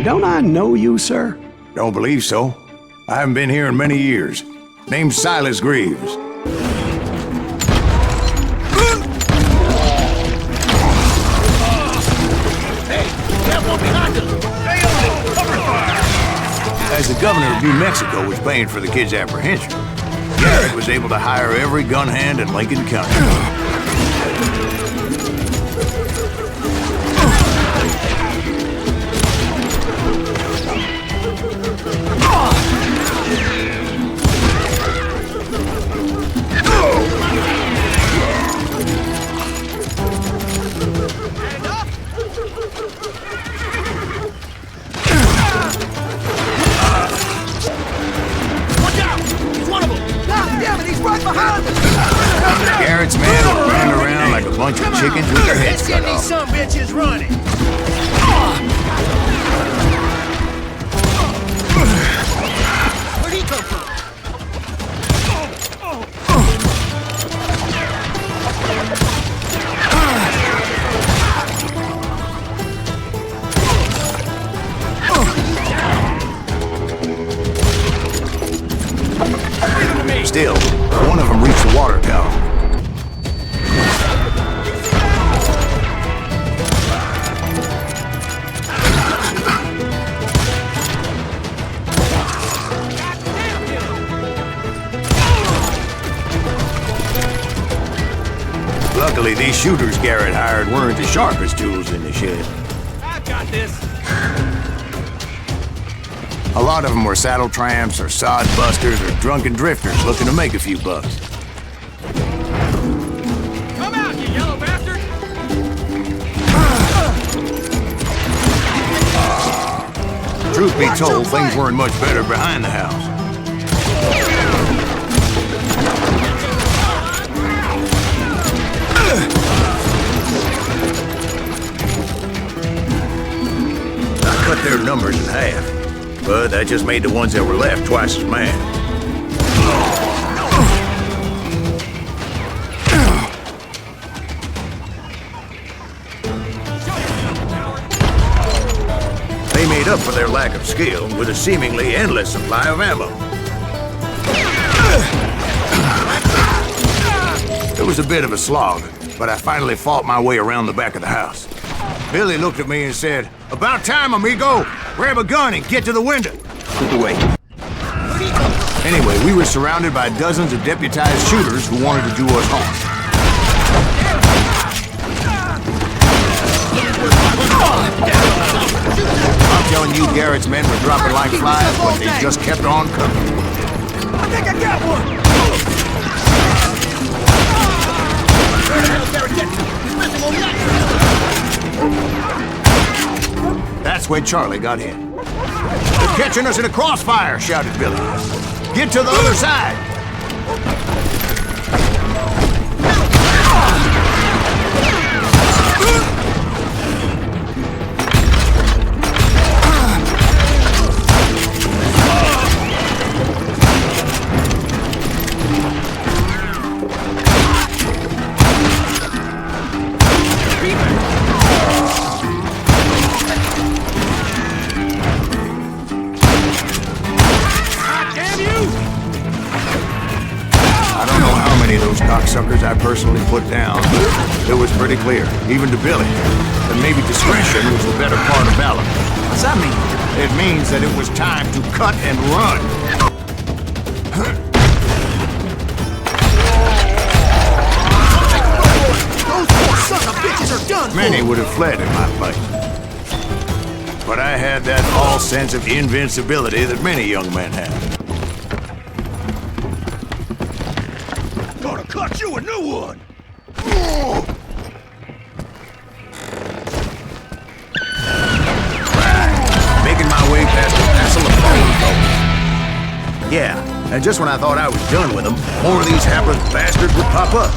Don't I know you, sir? Don't believe so. I haven't been here in many years. Name's Silas Greaves. As the governor of New Mexico was paying for the kid's apprehension, Garrett was able to hire every gun hand in Lincoln County. Garrett's men were running around like a bunch of chickens with their heads cut off. Some bitches running. Where'd he come from? Still, one of them reached the water tower. Luckily, these shooters Garrett hired weren't the sharpest tools in the shed. I got this. A lot of them were saddle tramps or sod busters or drunken drifters looking to make a few bucks. Come out, you yellow bastard! Truth be told, things weren't much better behind the house. I cut their numbers in half. But that just made the ones that were left twice as mad. They made up for their lack of skill with a seemingly endless supply of ammo. It was a bit of a slog, but I finally fought my way around the back of the house. Billy looked at me and said, "About time, amigo! Grab a gun and get to the window!" Took away. Anyway, we were surrounded by dozens of deputized shooters who wanted to do us harm. I'm telling you, Garrett's men were dropping like flies, but they just kept on coming. I think I got one! That's when Charlie got hit. "They're catching us in a crossfire!" shouted Billy. "Get to the other side!" Cocksuckers I personally put down, but it was pretty clear, even to Billy, that maybe discretion was the better part of valor. What's that mean? It means that it was time to cut and run. Those poor son of bitches are done. Many would have fled in my place. But I had that false sense of invincibility that many young men have. Cut you a new one! Making my way past the castle of Gunfight. Yeah, and just when I thought I was done with them, more of these hapless bastards would pop up.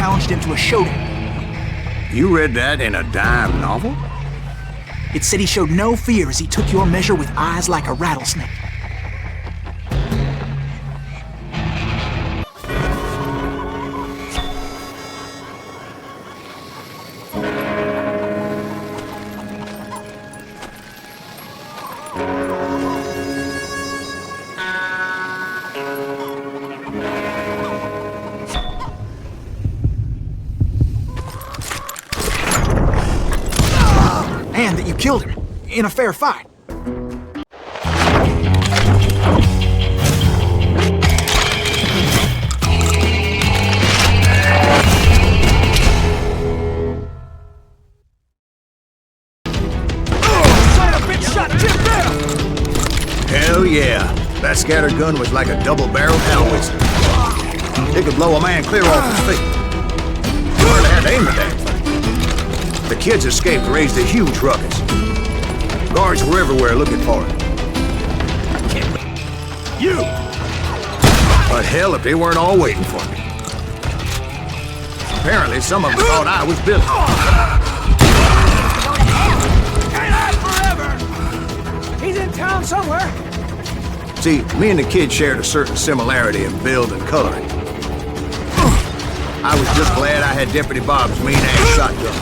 challenged him to a showdown. You read that in a dime novel? It said he showed no fear as he took your measure with eyes like a rattlesnake. And that you killed him in a fair fight. Hell yeah. That scattered gun was like a double-barreled howitzer. It could blow a man clear off his feet. You hardly had to aim the damn thing. The kids escaped raised a huge ruckus. Guards were everywhere looking for it. You! But hell, if they weren't all waiting for me. Apparently, some of them thought I was Billy. Can't last forever! He's in town somewhere. See, me and the kid shared a certain similarity in build and coloring. I was just glad I had Deputy Bob's mean-ass shotgun.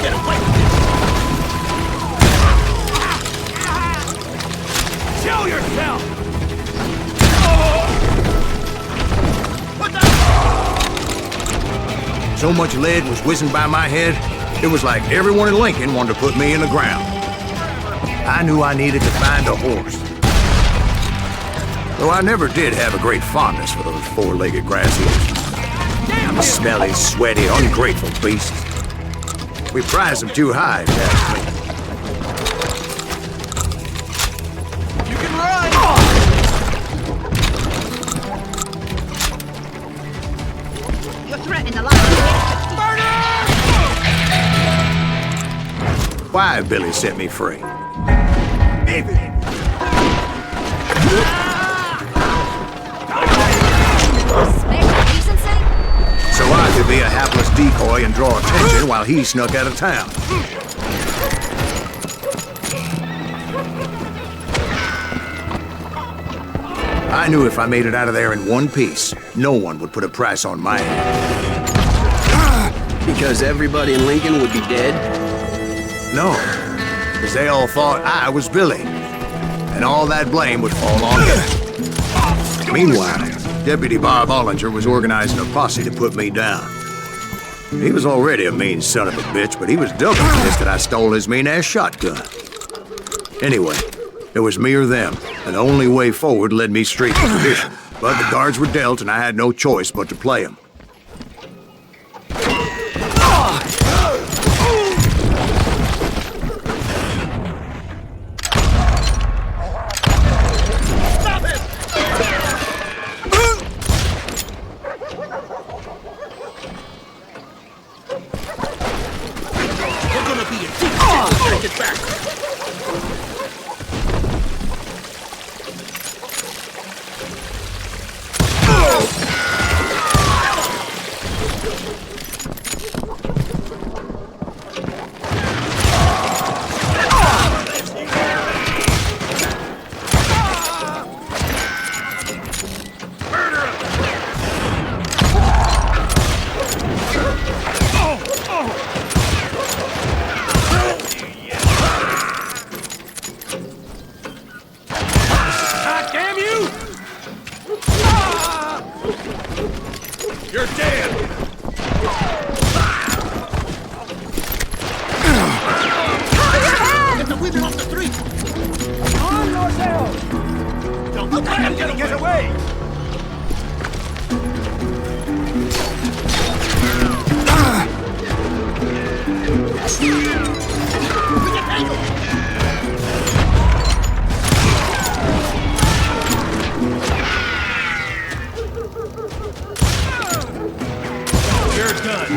Get away! Show yourself! What the? So much lead was whizzing by my head, it was like everyone in Lincoln wanted to put me in the ground. I knew I needed to find a horse. Though I never did have a great fondness for those four-legged grass eaters. Smelly, sweaty, ungrateful beasts. We prize them too high, if you ask me. You can run! You're threatening the life of Why Billy set me free? So I could be a hapless decoy and draw attention while he snuck out of town. I knew if I made it out of there in one piece, no one would put a price on my head. Because everybody in Lincoln would be dead? No, because they all thought I was Billy, and all that blame would fall on him. Meanwhile, Deputy Bob Ollinger was organizing a posse to put me down. He was already a mean son of a bitch, but he was double pissed that I stole his mean-ass shotgun. Anyway, it was me or them, and the only way forward led me straight to perdition. But the guards were dealt, and I had no choice but to play them. You're dead! Get the women off the street! On yourself! Don't let him get away! You're done.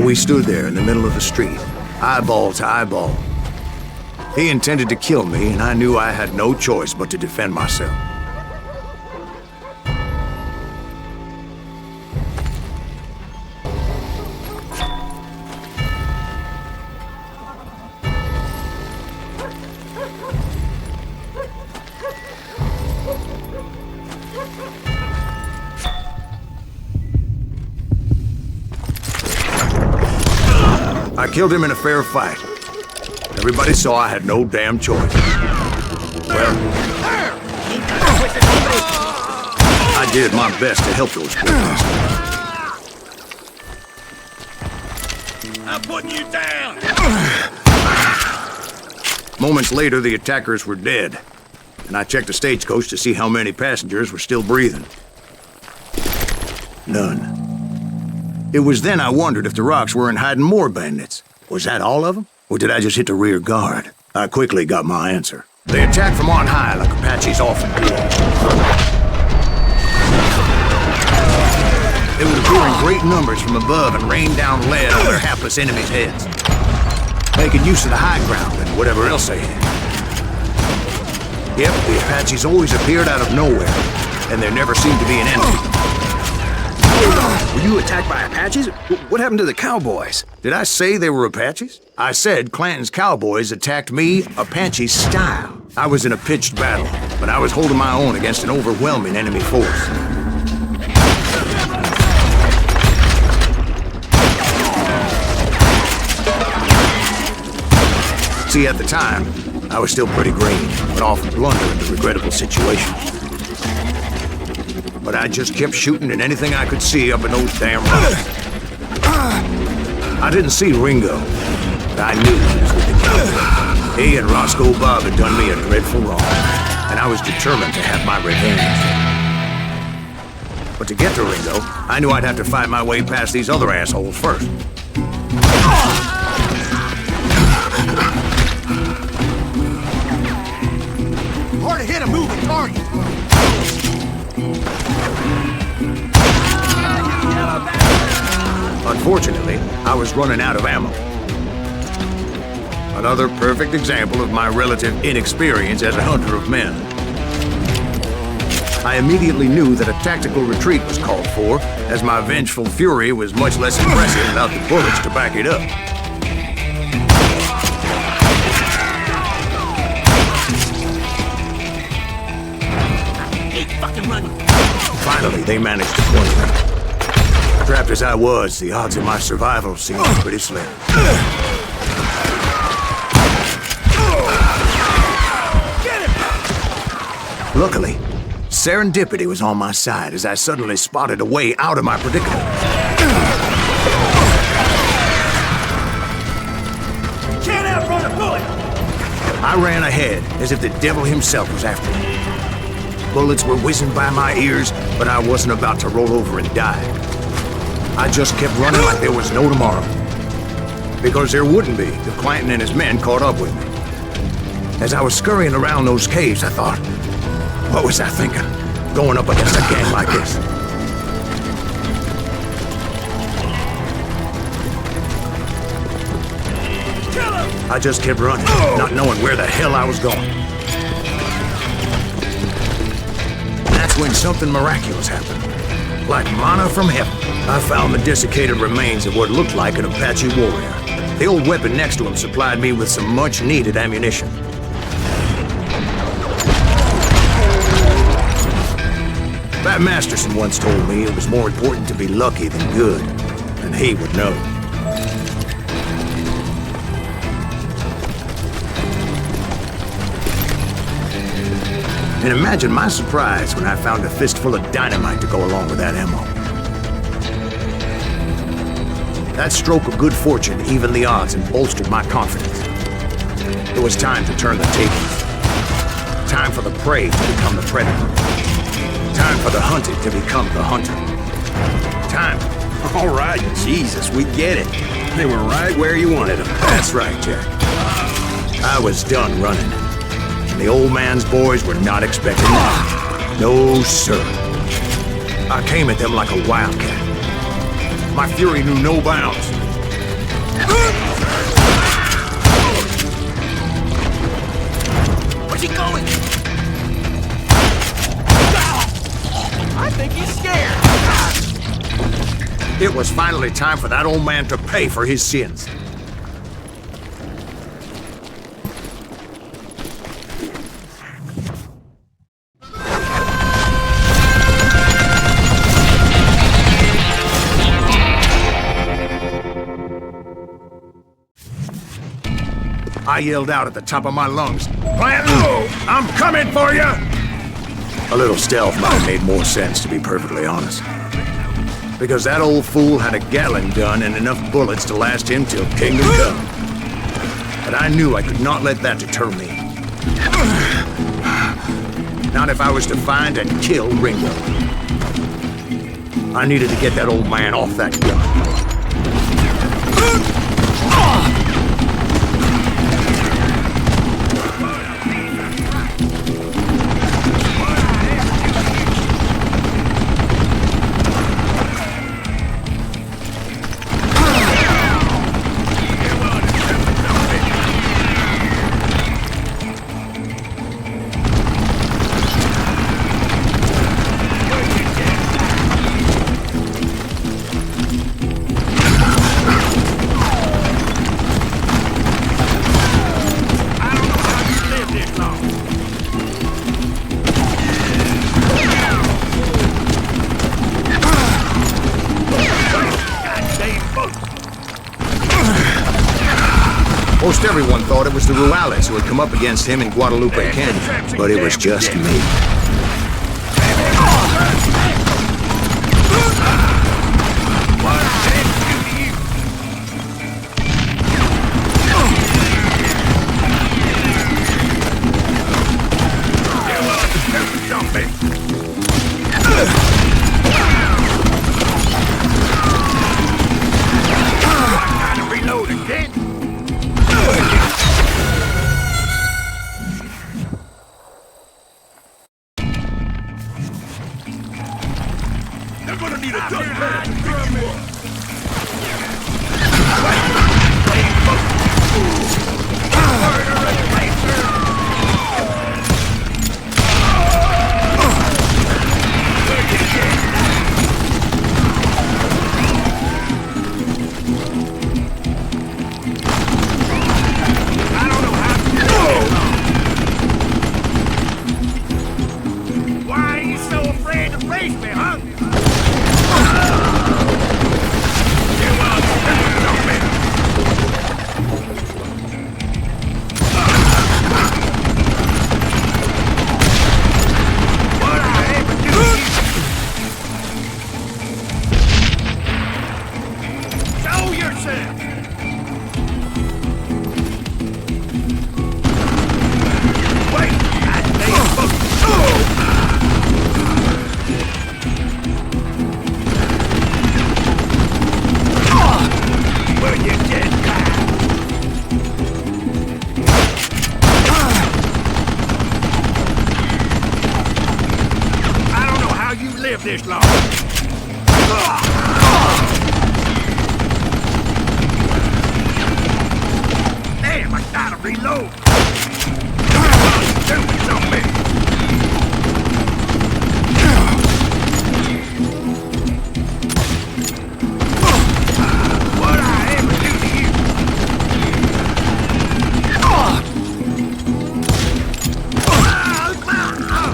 we stood there in the middle of the street, eyeball to eyeball. He intended to kill me, and I knew I had no choice but to defend myself. I killed him in a fair fight. Everybody saw I had no damn choice. Well, I did my best to help those criminals. I'm putting you down! Moments later, the attackers were dead, and I checked the stagecoach to see how many passengers were still breathing. None. It was then I wondered if the rocks weren't hiding more bandits. Was that all of them? Or did I just hit the rear guard? I quickly got my answer. They attacked from on high like Apaches often do. They would appear in great numbers from above and rain down lead on their hapless enemies' heads, making use of the high ground and whatever else they had. Yep, the Apaches always appeared out of nowhere, and there never seemed to be an enemy. Were you attacked by Apaches? What happened to the cowboys? Did I say they were Apaches? I said Clanton's cowboys attacked me Apache style. I was in a pitched battle, but I was holding my own against an overwhelming enemy force. See, at the time, I was still pretty green, but often blunder into regrettable situations. But I just kept shooting at anything I could see up in those damn rocks. I didn't see Ringo, but I knew he was with the cowboys. He and Roscoe Bob had done me a dreadful wrong, and I was determined to have my revenge. But to get to Ringo, I knew I'd have to fight my way past these other assholes first. Hard to hit a moving target! Unfortunately, I was running out of ammo. Another perfect example of my relative inexperience as a hunter of men. I immediately knew that a tactical retreat was called for, as my vengeful fury was much less impressive without the bullets to back it up. Keep fucking running! Finally, they managed to corner me. Trapped as I was, the odds of my survival seemed pretty slim. Luckily, serendipity was on my side as I suddenly spotted a way out of my predicament. Can't outrun a bullet! I ran ahead as if the devil himself was after me. Bullets were whizzing by my ears, but I wasn't about to roll over and die. I just kept running like there was no tomorrow. Because there wouldn't be if Clanton and his men caught up with me. As I was scurrying around those caves, I thought, what was I thinking? Going up against a gang like this? I just kept running, not knowing where the hell I was going. That's when something miraculous happened. Like manna from heaven, I found the desiccated remains of what looked like an Apache warrior. The old weapon next to him supplied me with some much-needed ammunition. Pat Masterson once told me it was more important to be lucky than good, and he would know. And imagine my surprise when I found a fistful of dynamite to go along with that ammo. That stroke of good fortune evened the odds and bolstered my confidence. It was time to turn the tables. Time for the prey to become the predator. Time for the hunted to become the hunter. Time. All right, Jesus, we get it. They were right where you wanted them. That's right, Jack. I was done running. And the old man's boys were not expecting that. No, sir. I came at them like a wildcat. My fury knew no bounds. Where's he going? I think he's scared. It was finally time for that old man to pay for his sins. I yelled out at the top of my lungs, "Plant low! I'm coming for you!" A little stealth might have made more sense, to be perfectly honest. Because that old fool had a Gatling gun and enough bullets to last him till kingdom come. But I knew I could not let that deter me. Not if I was to find and kill Ringo. I needed to get that old man off that gun. Most everyone thought it was the Ruales who had come up against him in Guadalupe Canyon, but it was just me. This long.